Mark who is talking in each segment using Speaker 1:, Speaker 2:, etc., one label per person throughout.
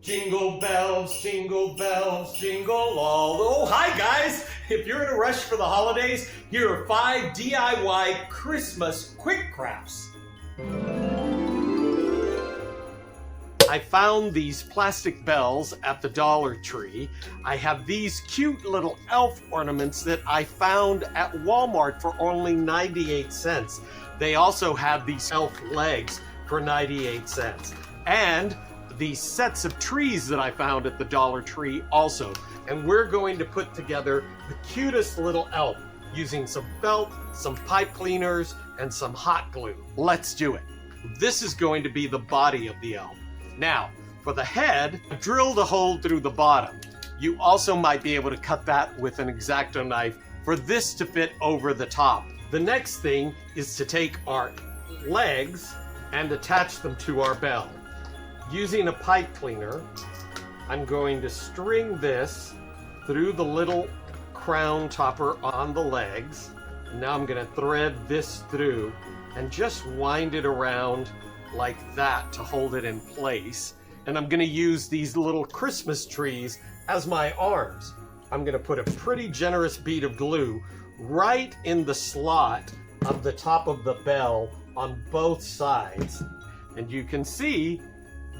Speaker 1: Jingle bells, jingle all. Oh, hi guys! If you're in a rush for the holidays, here are 5 DIY Christmas quick crafts. I found these plastic bells at the Dollar Tree. I have these cute little elf ornaments that I found at Walmart for only 98 cents. They also have these elf legs for 98 cents. And these sets of trees that I found at the Dollar Tree also. And we're going to put together the cutest little elf using some felt, some pipe cleaners, and some hot glue. Let's do it. This is going to be the body of the elf. Now, for the head, drill the hole through the bottom. You also might be able to cut that with an X-Acto knife for this to fit over the top. The next thing is to take our legs and attach them to our bell. Using a pipe cleaner, I'm going to string this through the little crown topper on the legs. And now I'm going to thread this through and just wind it around like that to hold it in place. And I'm going to use these little Christmas trees as my arms. I'm going to put a pretty generous bead of glue right in the slot of the top of the bell on both sides. And you can see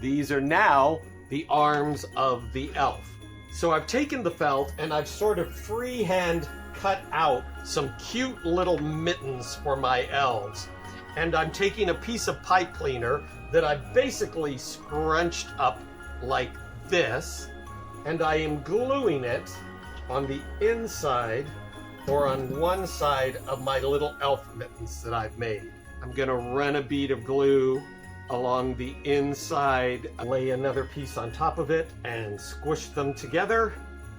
Speaker 1: these are now the arms of the elf. So I've taken the felt and I've sort of freehand cut out some cute little mittens for my elves. And I'm taking a piece of pipe cleaner that I basically scrunched up like this, and I am gluing it on the inside or on one side of my little elf mittens that I've made. I'm gonna run a bead of glue along the inside, lay another piece on top of it, and squish them together.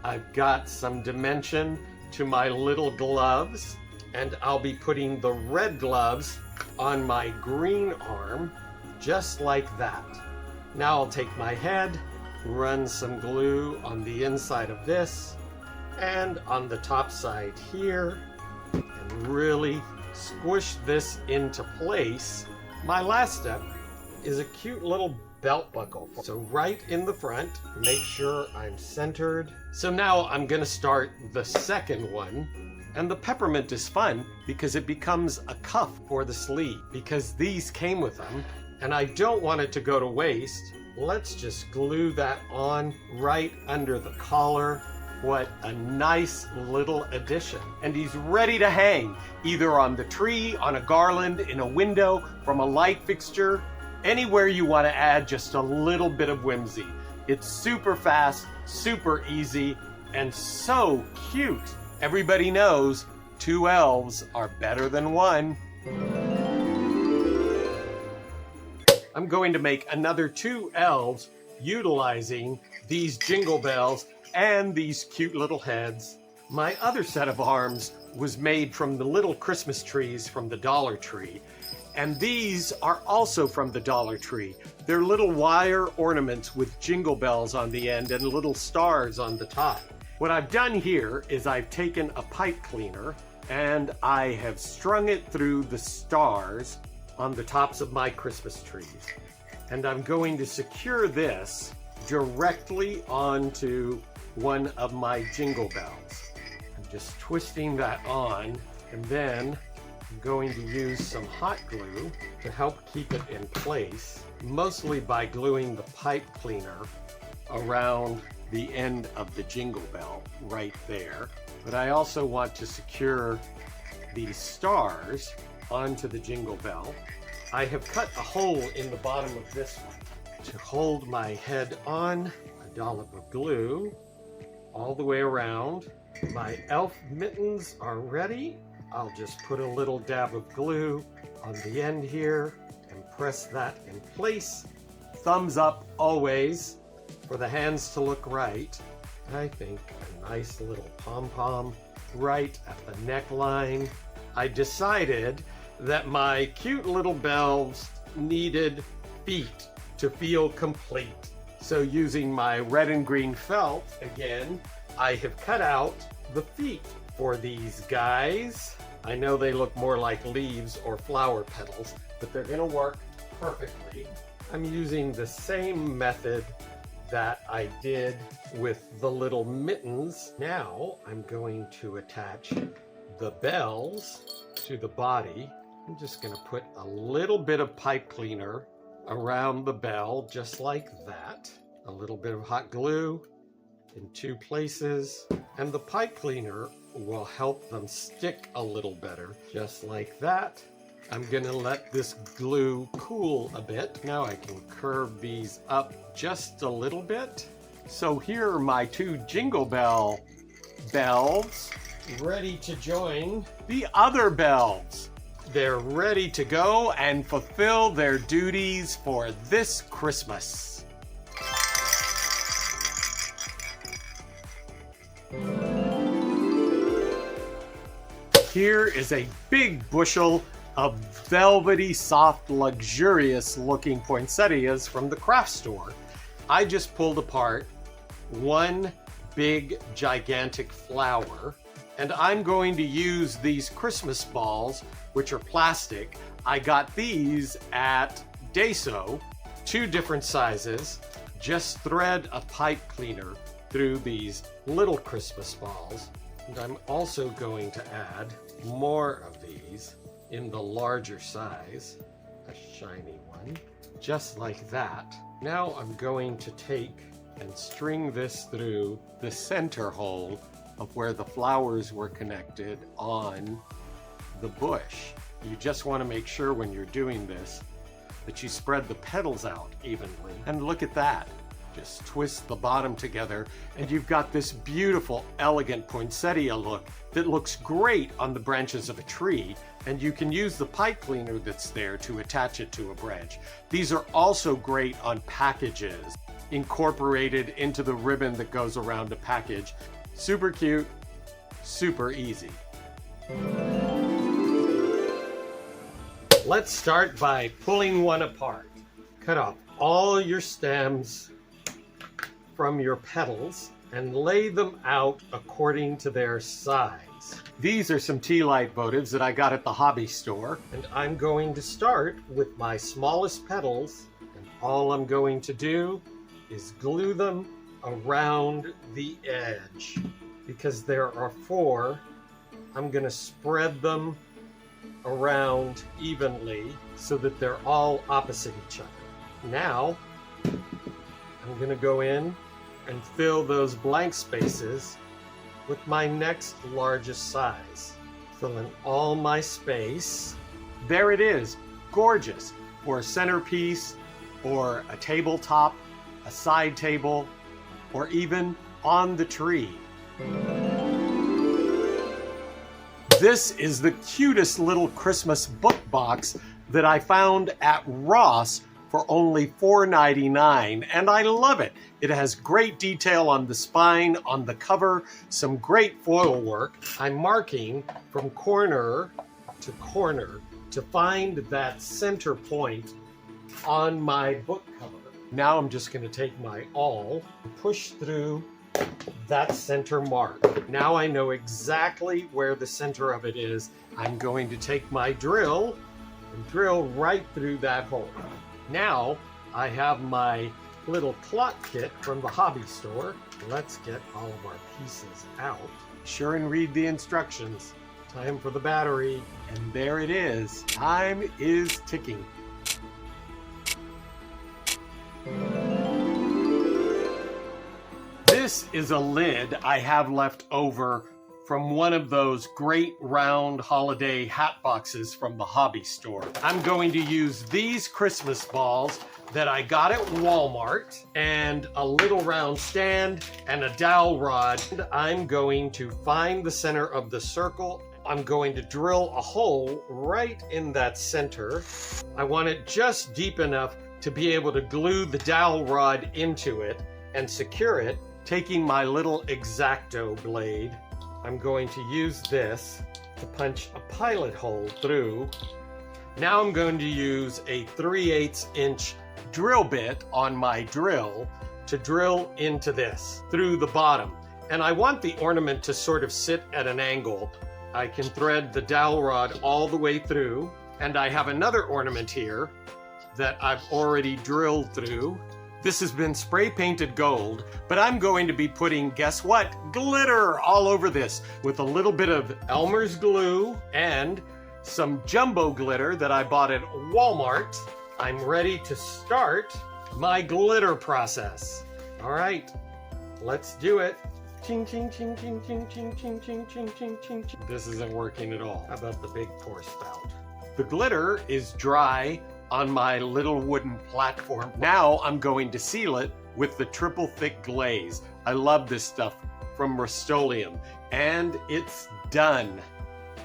Speaker 1: I've got some dimension to my little gloves, and I'll be putting the red gloves on my green arm, just like that. Now I'll take my head, run some glue on the inside of this, and on the top side here, and really squish this into place. My last step is a cute little belt buckle. So right in the front, make sure I'm centered. So now I'm gonna start the second one. And the peppermint is fun because it becomes a cuff for the sleeve, because these came with them and I don't want it to go to waste. Let's just glue that on right under the collar. What a nice little addition. And he's ready to hang either on the tree, on a garland, in a window, from a light fixture, anywhere you want to add just a little bit of whimsy. It's super fast, super easy, and so cute. Everybody knows 2 elves are better than 1. I'm going to make another 2 elves utilizing these jingle bells and these cute little heads. My other set of arms was made from the little Christmas trees from the Dollar Tree. And these are also from the Dollar Tree. They're little wire ornaments with jingle bells on the end and little stars on the top. What I've done here is I've taken a pipe cleaner and I have strung it through the stars on the tops of my Christmas trees. And I'm going to secure this directly onto one of my jingle bells. I'm just twisting that on, and then I'm going to use some hot glue to help keep it in place, mostly by gluing the pipe cleaner around the end of the jingle bell right there. But I also want to secure these stars onto the jingle bell. I have cut a hole in the bottom of this one to hold my head on. A dollop of glue all the way around. My elf mittens are ready. I'll just put a little dab of glue on the end here and press that in place. Thumbs up always for the hands to look right. I think a nice little pom-pom right at the neckline. I decided that my cute little bells needed feet to feel complete. So using my red and green felt again, I have cut out the feet for these guys. I know they look more like leaves or flower petals, but they're gonna work perfectly. I'm using the same method that I did with the little mittens. Now I'm going to attach the bells to the body. I'm just going to put a little bit of pipe cleaner around the bell, just like that. A little bit of hot glue in 2 places, and the pipe cleaner will help them stick a little better, just like that. I'm gonna let this glue cool a bit. Now I can curve these up just a little bit. So here are my 2 Jingle Bell bells, ready to join the other bells. They're ready to go and fulfill their duties for this Christmas. Here is a big bushel of velvety, soft, luxurious looking poinsettias from the craft store. I just pulled apart one big, gigantic flower, and I'm going to use these Christmas balls, which are plastic. I got these at Daiso, 2 different sizes. Just thread a pipe cleaner through these little Christmas balls. And I'm also going to add more of these in the larger size, a shiny one, just like that. Now I'm going to take and string this through the center hole of where the flowers were connected on the bush. You just want to make sure when you're doing this that you spread the petals out evenly. And look at that. Just twist the bottom together and you've got this beautiful, elegant poinsettia look that looks great on the branches of a tree, and you can use the pipe cleaner that's there to attach it to a branch. These are also great on packages, incorporated into the ribbon that goes around a package. Super cute, super easy. Let's start by pulling one apart. Cut off all your stems from your petals and lay them out according to their size. These are some tea light votives that I got at the hobby store, and I'm going to start with my smallest petals, and all I'm going to do is glue them around the edge. Because there are 4, I'm going to spread them around evenly so that they're all opposite each other. Now I'm going to go in and fill those blank spaces with my next largest size. Fill in all my space. There it is, gorgeous, for a centerpiece or a tabletop, a side table, or even on the tree. This is the cutest little Christmas book box that I found at Ross for only $4.99, and I love it. It has great detail on the spine, on the cover, some great foil work. I'm marking from corner to corner to find that center point on my book cover. Now I'm just going to take my awl and push through that center mark. Now I know exactly where the center of it is. I'm going to take my drill and drill right through that hole. Now I have my little clock kit from the hobby store. Let's get all of our pieces out. Be sure and read the instructions. Time for the battery. And there it is. Time is ticking. This is a lid I have left over from one of those great round holiday hat boxes from the hobby store. I'm going to use these Christmas balls that I got at Walmart and a little round stand and a dowel rod. I'm going to find the center of the circle. I'm going to drill a hole right in that center. I want it just deep enough to be able to glue the dowel rod into it and secure it. Taking my little X-Acto blade, I'm going to use this to punch a pilot hole through. Now I'm going to use a 3/8 inch drill bit on my drill to drill into this through the bottom. And I want the ornament to sort of sit at an angle. I can thread the dowel rod all the way through, and I have another ornament here that I've already drilled through. This has been spray painted gold, but I'm going to be putting, guess what? Glitter all over this with a little bit of Elmer's glue and some jumbo glitter that I bought at Walmart. I'm ready to start my glitter process. All right, let's do it. Ching, ching, ching, ching, ching, ching, ching, ching, ching, ching, ching, ching. This isn't working at all. How about the big pour spout? The glitter is dry on my little wooden platform. Now I'm going to seal it with the triple thick glaze. I love this stuff from Rust-Oleum, and it's done.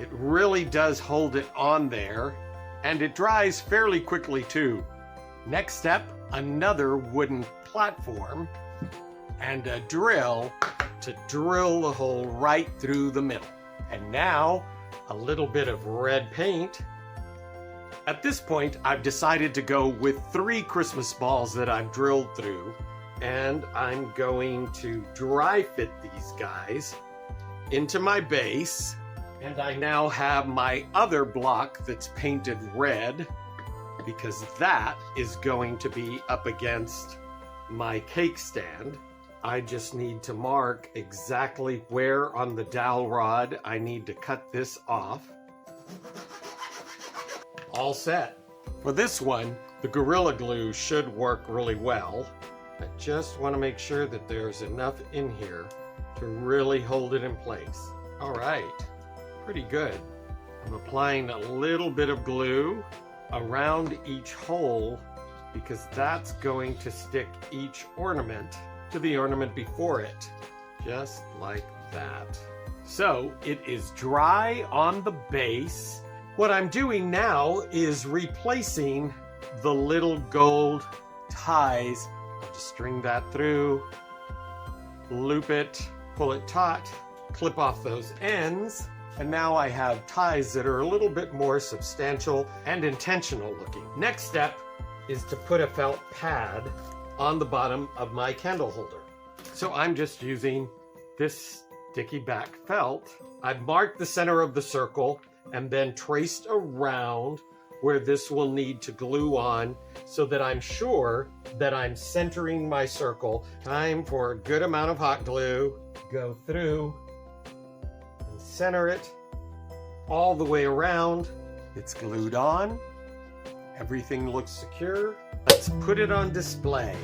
Speaker 1: It really does hold it on there, and it dries fairly quickly too. Next step, another wooden platform and a drill to drill the hole right through the middle. And now a little bit of red paint. At this point, I've decided to go with 3 Christmas balls that I've drilled through, and I'm going to dry fit these guys into my base. And I now have my other block that's painted red, because that is going to be up against my cake stand. I just need to mark exactly where on the dowel rod I need to cut this off. All set. For this one, the Gorilla Glue should work really well. I just want to make sure that there's enough in here to really hold it in place. All right, pretty good. I'm applying a little bit of glue around each hole because that's going to stick each ornament to the ornament before it, just like that. So it is dry on the base. What I'm doing now is replacing the little gold ties. I'll just string that through, loop it, pull it taut, clip off those ends, and now I have ties that are a little bit more substantial and intentional looking. Next step is to put a felt pad on the bottom of my candle holder. So I'm just using this sticky back felt. I've marked the center of the circle and then traced around where this will need to glue on so that I'm sure that I'm centering my circle. Time for a good amount of hot glue. Go through and center it all the way around. It's glued on. Everything looks secure. Let's put it on display.